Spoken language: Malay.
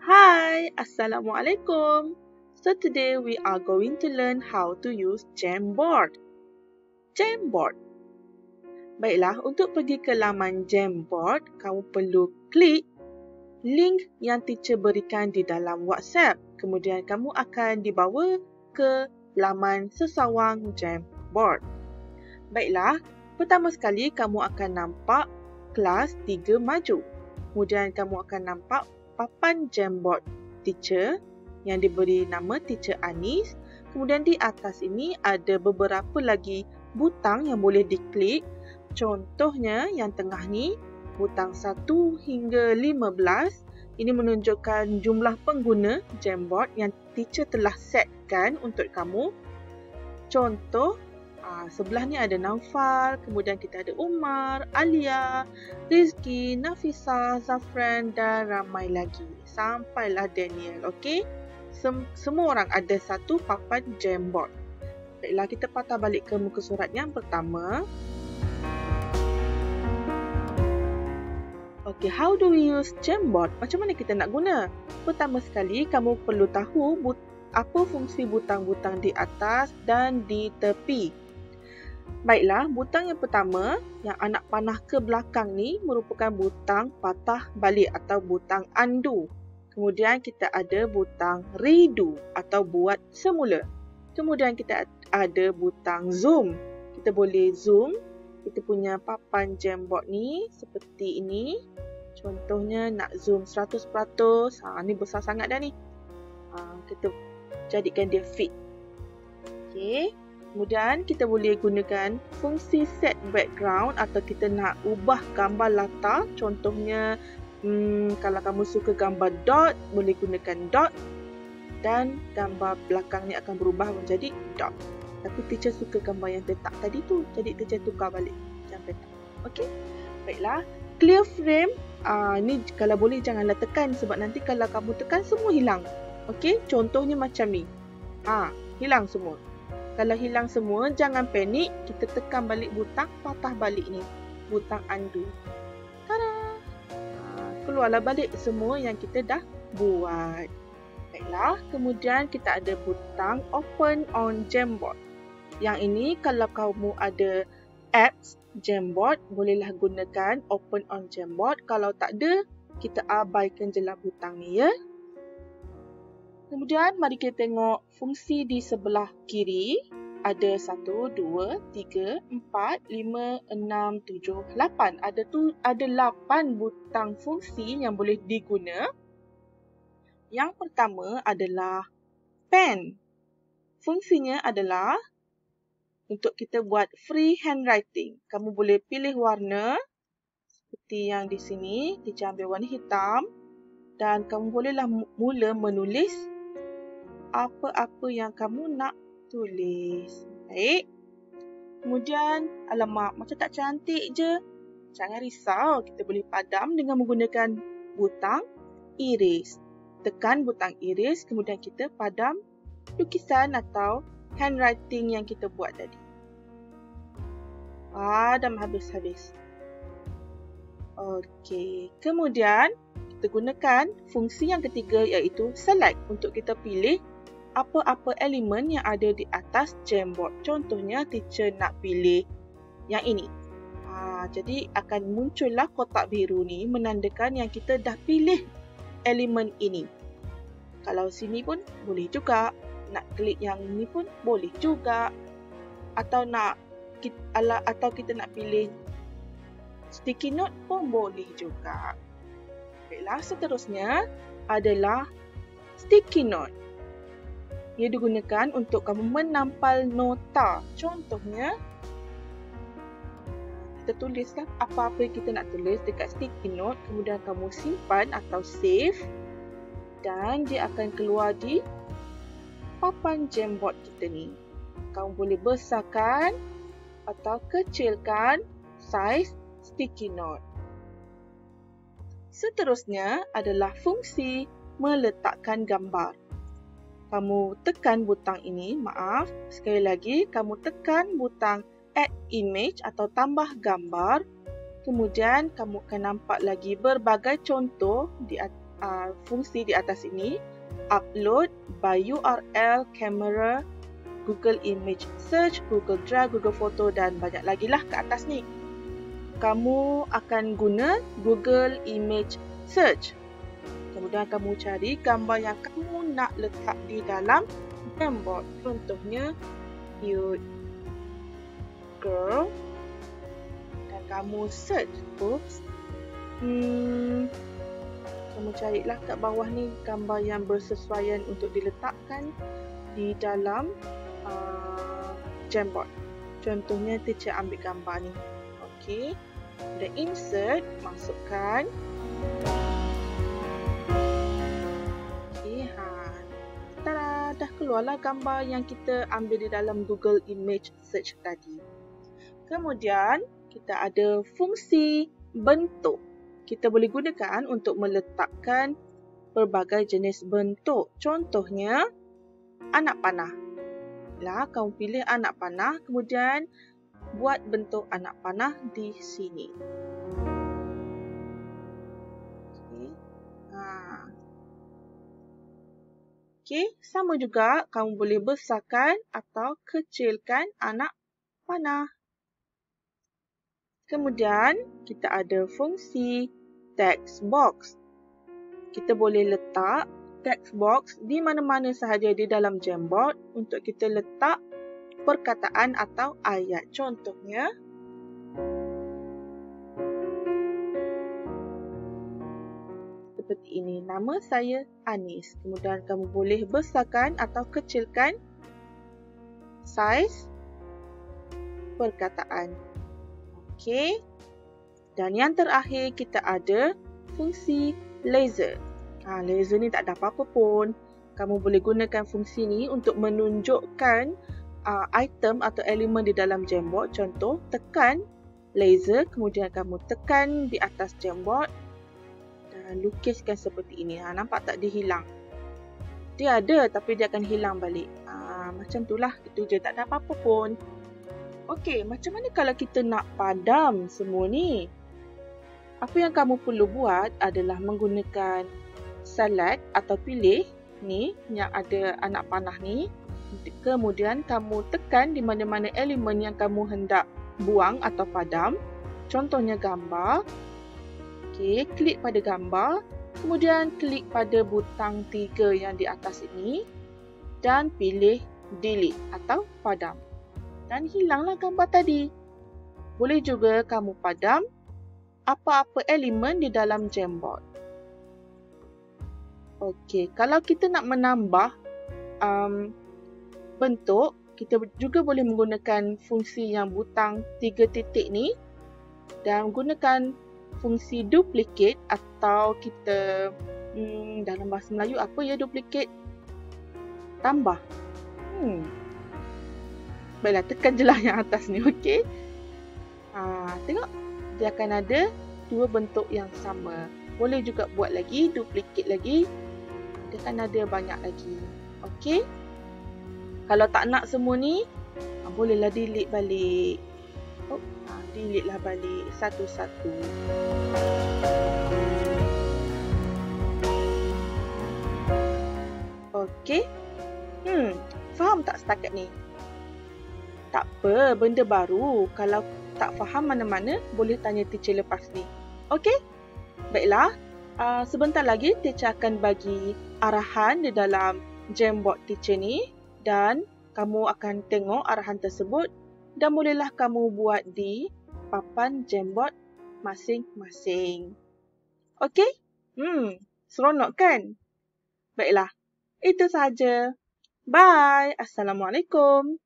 Hi, Assalamualaikum. So today we are going to learn how to use Jamboard. Jamboard. Baiklah, untuk pergi ke laman Jamboard, kamu perlu klik link yang teacher berikan di dalam WhatsApp. Kemudian kamu akan dibawa ke laman sesawang Jamboard. Baiklah, pertama sekali kamu akan nampak kelas 3 maju. Kemudian kamu akan nampak papan Jamboard teacher yang diberi nama Teacher Anis. Kemudian di atas ini ada beberapa lagi butang yang boleh diklik. Contohnya yang tengah ni, butang 1 hingga 15. Ini menunjukkan jumlah pengguna Jamboard yang teacher telah setkan untuk kamu. Contoh, sebelah ni ada Naufal, kemudian kita ada Umar, Alia, Rizky, Nafisa, Zafran dan ramai lagi. Sampailah Daniel, okey? Semua orang ada satu papan Jamboard. Baiklah, kita patah balik ke muka surat yang pertama. Okey, how do we use Jamboard? Macam mana kita nak guna? Pertama sekali, kamu perlu tahu apa fungsi butang-butang di atas dan di tepi. Baiklah, butang yang pertama yang anak panah ke belakang ni merupakan butang patah balik atau butang undo. Kemudian kita ada butang redo atau buat semula. Kemudian kita ada butang zoom. Kita boleh zoom kita punya papan Jamboard ni seperti ini. Contohnya nak zoom 100%. Ni besar sangat dah ni. Kita jadikan dia fit. Okey. Kemudian kita boleh gunakan fungsi set background atau kita nak ubah gambar latar. Contohnya kalau kamu suka gambar dot, boleh gunakan dot dan gambar belakang ni akan berubah menjadi dot. Tapi teacher suka gambar yang letak tadi tu, jadi teacher tukar balik macam petak. Okey? Baiklah. Clear frame, ni kalau boleh janganlah tekan sebab nanti kalau kamu tekan semua hilang. Okey? Contohnya macam ni. Hilang semua. Kalau hilang semua, jangan panik. Kita tekan balik butang patah balik ni. Butang undo. Tada! Keluarlah balik semua yang kita dah buat. Baiklah, kemudian kita ada butang open on Jamboard. Yang ini kalau kamu ada apps Jamboard, bolehlah gunakan open on Jamboard. Kalau tak ada, kita abaikan je lah butang ni ya. Kemudian mari kita tengok fungsi di sebelah kiri. Ada 1, 2, 3, 4, 5, 6, 7, 8. Ada 8 butang fungsi yang boleh diguna. Yang pertama adalah pen. Fungsinya adalah untuk kita buat free handwriting. Kamu boleh pilih warna seperti yang di sini. Teacher ambil warna hitam. Dan kamu bolehlah mula menulis apa-apa yang kamu nak tulis. Baik. Kemudian, alamak, macam tak cantik je. Jangan risau, kita boleh padam dengan menggunakan butang erase. Tekan butang erase, kemudian kita padam lukisan atau handwriting yang kita buat tadi. Padam habis-habis. Okey, kemudian kita gunakan fungsi yang ketiga iaitu select untuk kita pilih apa-apa elemen yang ada di atas Jamboard. Contohnya, teacher nak pilih yang ini. Jadi, akan muncullah kotak biru ni menandakan yang kita dah pilih elemen ini. Kalau sini pun boleh juga. Nak klik yang ini pun boleh juga. Atau kita nak pilih sticky note pun boleh juga. Baiklah, seterusnya adalah sticky note. Ia digunakan untuk kamu menampal nota. Contohnya, kita tulislah apa-apa yang kita nak tulis dekat sticky note. Kemudian kamu simpan atau save. Dan dia akan keluar di papan Jamboard kita ni. Kamu boleh besarkan atau kecilkan saiz sticky note. Seterusnya adalah fungsi meletakkan gambar. Kamu tekan butang ini, sekali lagi kamu tekan butang add image atau tambah gambar. Kemudian kamu akan nampak lagi berbagai contoh fungsi di atas ini. Upload, by URL, kamera, Google Image Search, Google Drive, Google Photo dan banyak lagi lah ke atas ni. Kamu akan guna Google Image Search. Kemudian kamu cari gambar yang kamu nak letak di dalam Jamboard. Contohnya, cute girl. Dan kamu search. Kamu carilah kat bawah ni gambar yang bersesuaian untuk diletakkan di dalam Jamboard. Contohnya, teacher ambil gambar ni. Okey. Dan insert, masukkan. Tada, dah keluarlah gambar yang kita ambil di dalam Google Image Search tadi. Kemudian, kita ada fungsi bentuk. Kita boleh gunakan untuk meletakkan berbagai jenis bentuk. Contohnya, anak panah. Kamu pilih anak panah, kemudian buat bentuk anak panah di sini. Okey, sama juga kamu boleh besarkan atau kecilkan anak panah. Kemudian, kita ada fungsi text box. Kita boleh letak text box di mana-mana sahaja di dalam Jamboard untuk kita letak perkataan atau ayat. Contohnya, seperti ini, nama saya Anis. Kemudian kamu boleh besarkan atau kecilkan saiz perkataan. Okey. Dan yang terakhir kita ada fungsi laser. Laser ni tak ada apa-apa pun. Kamu boleh gunakan fungsi ni untuk menunjukkan item atau elemen di dalam Jamboard. Contoh, tekan laser, kemudian kamu tekan di atas Jamboard. Lukiskan seperti ini. Nampak tak dia hilang? Dia ada tapi dia akan hilang balik. Macam itulah. Itu je, tak ada apa-apa pun. Okey, macam mana kalau kita nak padam semua ni? Apa yang kamu perlu buat adalah menggunakan select atau pilih ni yang ada anak panah ni. Kemudian kamu tekan di mana-mana elemen yang kamu hendak buang atau padam. Contohnya gambar. Okey, klik pada gambar, kemudian klik pada butang 3 yang di atas ini dan pilih delete atau padam. Dan hilanglah gambar tadi. Boleh juga kamu padam apa-apa elemen di dalam Jamboard. Okey, kalau kita nak menambah bentuk, kita juga boleh menggunakan fungsi yang butang 3 titik ni dan gunakan fungsi duplicate atau kita dalam bahasa Melayu apa ya duplicate? Tambah. Baiklah, tekan je lah yang atas ni, okey? Tengok, dia akan ada 2 bentuk yang sama. Boleh juga buat lagi, duplicate lagi. Dia akan ada banyak lagi. Okey? Kalau tak nak semua ni, bolehlah delete balik. Delete lah balik satu-satu. Okey. Faham tak setakat ni? Tak apa, benda baru. Kalau tak faham mana-mana, boleh tanya teacher lepas ni. Okey? Baiklah. Sebentar lagi, teacher akan bagi arahan di dalam Jamboard teacher ni. Dan kamu akan tengok arahan tersebut. Dan bolehlah kamu buat di papan Jamboard masing-masing. Okey? Seronok kan? Baiklah. Itu sahaja. Bye. Assalamualaikum.